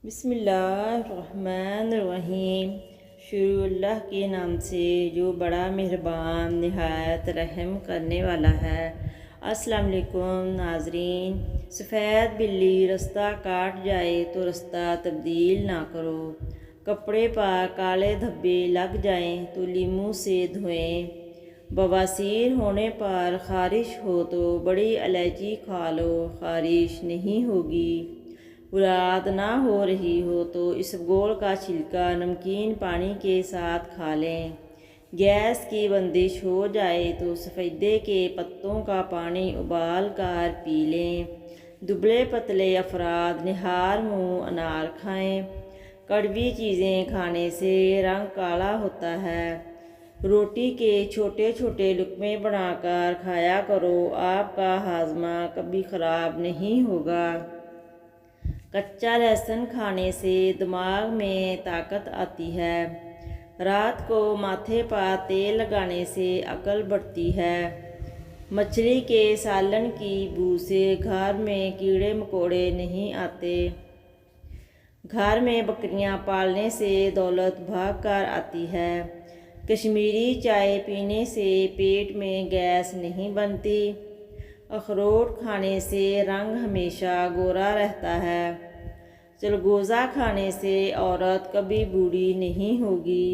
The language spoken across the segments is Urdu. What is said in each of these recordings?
بسم اللہ الرحمن الرحیم۔ شروع اللہ کے نام سے جو بڑا مہربان نہایت رحم کرنے والا ہے۔ السلام علیکم ناظرین۔ سفید بلی رستہ کاٹ جائے تو رستہ تبدیل نہ کرو، کپڑے پر کالے دھبے لگ جائیں تو لیموں سے دھوئیں، بواسیر ہونے پر خارش ہو تو بڑی الائچی کھا لو، خارش نہیں ہوگی۔ اولاد نہ ہو رہی ہو تو اسبگول کا چھلکا نمکین پانی کے ساتھ کھا لیں۔ گیس کی بندش ہو جائے تو سفیدے کے پتوں کا پانی ابال کر پی لیں۔ دبلے پتلے افراد نہار منہ انار کھائیں۔ کڑوی چیزیں کھانے سے رنگ کالا ہوتا ہے۔ روٹی کے چھوٹے چھوٹے لقمے بنا کر کھایا کرو، آپ کا ہاضمہ کبھی خراب نہیں ہوگا۔ کچا لہسن کھانے سے دماغ میں طاقت آتی ہے۔ رات کو ماتھے پر تیل لگانے سے عقل بڑھتی ہے۔ مچھلی کے سالن کی بو سے گھر میں کیڑے مکوڑے نہیں آتے۔ گھر میں بکریاں پالنے سے دولت بھاگ کر آتی ہے۔ کشمیری چائے پینے سے پیٹ میں گیس نہیں بنتی۔ اخروٹ کھانے سے رنگ ہمیشہ گورا رہتا ہے۔ چلگوزہ کھانے سے عورت کبھی بوڑھی نہیں ہوگی۔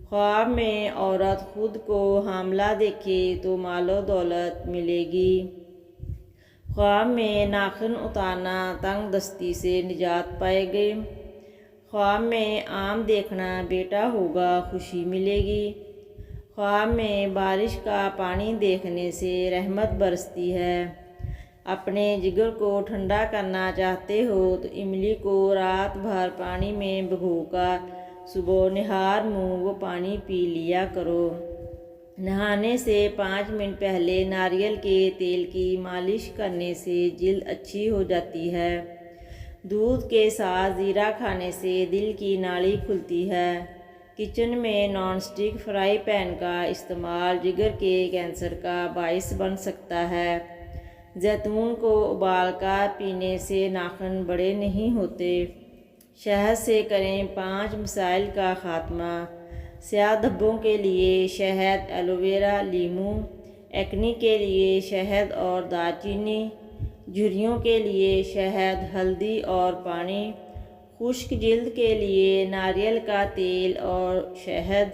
خواب میں عورت خود کو حاملہ دیکھے تو مال و دولت ملے گی۔ خواب میں ناخن اتارنا تنگ دستی سے نجات پائے گی۔ خواب میں آم دیکھنا بیٹا ہوگا، خوشی ملے گی۔ خواب میں بارش کا پانی دیکھنے سے رحمت برستی ہے۔ اپنے جگر کو ٹھنڈا کرنا چاہتے ہو تو املی کو رات بھر پانی میں بھگو کر صبح نہار منہ وہ پانی پی لیا کرو۔ نہانے سے 5 منٹ پہلے ناریل کے تیل کی مالش کرنے سے جلد اچھی ہو جاتی ہے۔ دودھ کے ساتھ زیرہ کھانے سے دل کی نالی کھلتی ہے۔ کچن میں نان اسٹک فرائی پین کا استعمال جگر کے کینسر کا باعث بن سکتا ہے۔ زیتون کو ابال کر پینے سے ناخن بڑے نہیں ہوتے۔ شہد سے کریں 5 مسائل کا خاتمہ۔ سیاہ دھبوں کے لیے شہد، ایلو ویرا، لیموں۔ ایکنی کے لیے شہد اور دار چینی۔ جھریوں کے لیے شہد، ہلدی اور پانی۔ خشک جلد کے لیے ناریل کا تیل اور شہد۔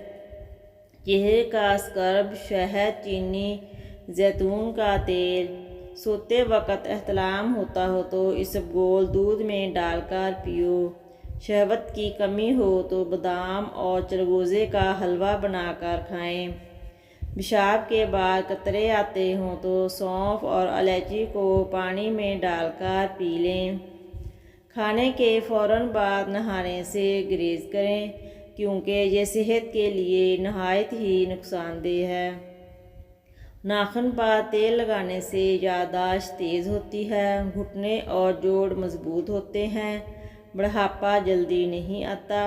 چہرے کا اسکرب، شہد، چینی، زیتون کا تیل۔ سوتے وقت احتلام ہوتا ہو تو اسبگول دودھ میں ڈال کر پیو۔ شہوت کی کمی ہو تو بادام اور چلگوزے کا حلوہ بنا کر کھائیں۔ پیشاب کے بعد قطرے آتے ہوں تو سونف اور الائچی کو پانی میں ڈال کر پی لیں۔ کھانے کے فوراً بعد نہانے سے گریز کریں کیونکہ یہ صحت کے لیے نہایت ہی نقصان دہ ہے۔ ناخن پر تیل لگانے سے یادداشت تیز ہوتی ہے، گھٹنے اور جوڑ مضبوط ہوتے ہیں، بڑھاپا جلدی نہیں آتا۔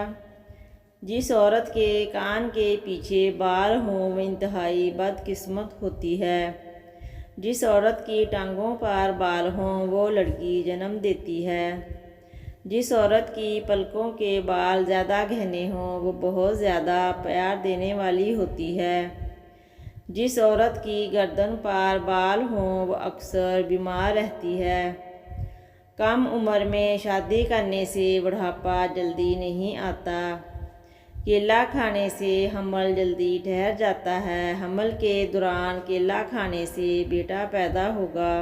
جس عورت کے کان کے پیچھے بال ہوں وہ انتہائی بد قسمت ہوتی ہے۔ جس عورت کی ٹانگوں پر بال ہوں وہ لڑکی جنم دیتی ہے۔ جس عورت کی پلکوں کے بال زیادہ گہنے ہوں وہ بہت زیادہ پیار دینے والی ہوتی ہے۔ جس عورت کی گردن پر بال ہوں وہ اکثر بیمار رہتی ہے۔ کم عمر میں شادی کرنے سے بڑھاپا جلدی نہیں آتا۔ کیلا کھانے سے حمل جلدی ٹھہر جاتا ہے۔ حمل کے دوران کیلا کھانے سے بیٹا پیدا ہوگا۔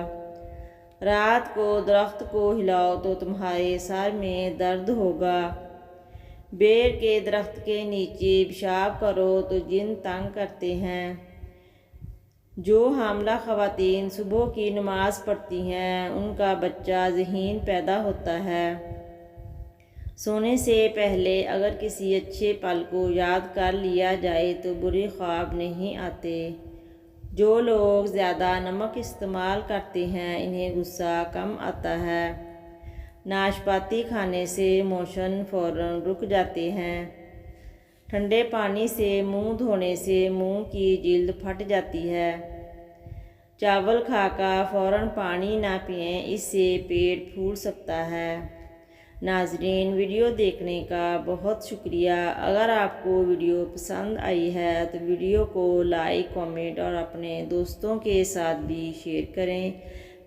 رات کو درخت کو ہلاؤ تو تمہارے سر میں درد ہوگا۔ بیر کے درخت کے نیچے پیشاب کرو تو جن تنگ کرتے ہیں۔ جو حاملہ خواتین صبح کی نماز پڑھتی ہیں ان کا بچہ ذہین پیدا ہوتا ہے۔ سونے سے پہلے اگر کسی اچھے پل کو یاد کر لیا جائے تو برے خواب نہیں آتے۔ جو لوگ زیادہ نمک استعمال کرتے ہیں انہیں غصہ کم آتا ہے۔ ناشپاتی کھانے سے موشن فوراً رک جاتے ہیں۔ ٹھنڈے پانی سے منہ دھونے سے منہ کی جلد پھٹ جاتی ہے۔ چاول کھا کر فوراً پانی نہ پئیں، اس سے پیٹ پھول سکتا ہے۔ ناظرین ویڈیو دیکھنے کا بہت شکریہ۔ اگر آپ کو ویڈیو پسند آئی ہے تو ویڈیو کو لائک کامنٹ اور اپنے دوستوں کے ساتھ بھی شیئر کریں۔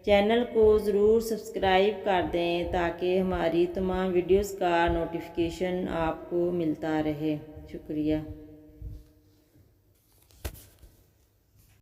چینل کو ضرور سبسکرائب کر دیں تاکہ ہماری تمام ویڈیوز کا نوٹیفیکیشن آپ کو ملتا رہے۔ شکریہ۔